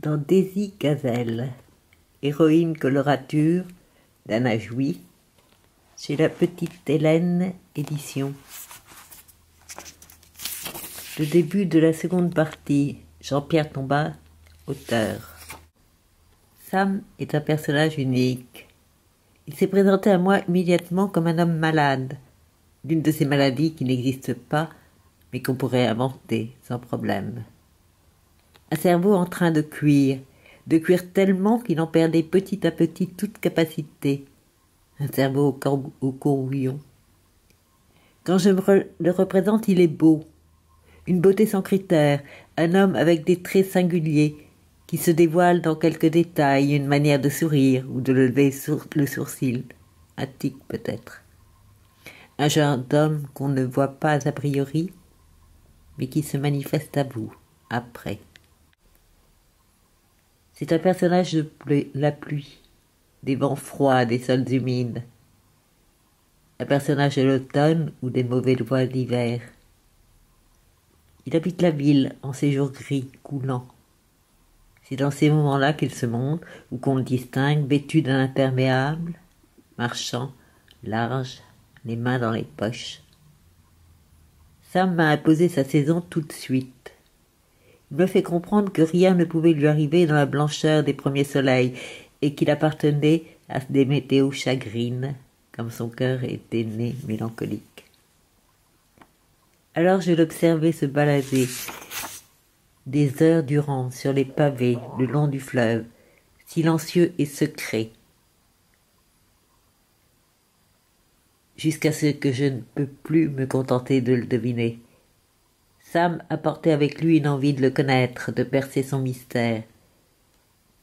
dans Daisy Gazelle, héroïne colorature d'Anna Jouy, chez La Petite Hélène Édition. Le début de la seconde partie, Jean-Pierre Tombat, auteur. Sam est un personnage unique. Il s'est présenté à moi immédiatement comme un homme malade, d'une de ces maladies qui n'existent pas, mais qu'on pourrait inventer sans problème. Un cerveau en train de cuire tellement qu'il en perdait petit à petit toute capacité. Un cerveau au courbillon. Quand je le représente, il est beau. Une beauté sans critères, un homme avec des traits singuliers, qui se dévoile dans quelques détails, une manière de sourire ou de lever le sourcil, un tic peut-être. Un genre d'homme qu'on ne voit pas a priori, mais qui se manifeste à vous, après. C'est un personnage de la pluie, des vents froids, des sols humides. Un personnage de l'automne ou des mauvais lois d'hiver. Il habite la ville en ces jours gris, coulants. C'est dans ces moments-là qu'il se montre, ou qu'on le distingue, vêtu d'un imperméable, marchant, large, les mains dans les poches. Sam m'a imposé sa saison tout de suite. Il me fait comprendre que rien ne pouvait lui arriver dans la blancheur des premiers soleils et qu'il appartenait à des météos chagrines, comme son cœur était né mélancolique. Alors je l'observais se balader des heures durant sur les pavés le long du fleuve, silencieux et secret, jusqu'à ce que je ne peux plus me contenter de le deviner. Sam apportait avec lui une envie de le connaître, de percer son mystère.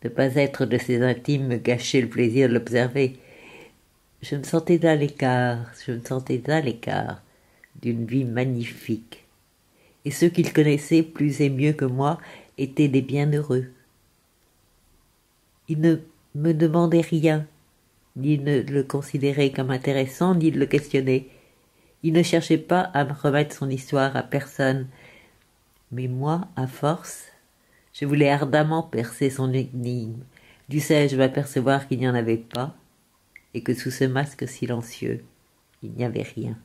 Ne pas être de ses intimes me gâchait le plaisir de l'observer. Je me sentais à l'écart d'une vie magnifique. Et ceux qu'il connaissait plus et mieux que moi étaient des bienheureux. Il ne me demandait rien, ni ne le considérait comme intéressant, ni de le questionner. Il ne cherchait pas à me remettre son histoire à personne. Mais moi, à force, je voulais ardemment percer son énigme. Dussé-je m'apercevoir qu'il n'y en avait pas, et que sous ce masque silencieux, il n'y avait rien.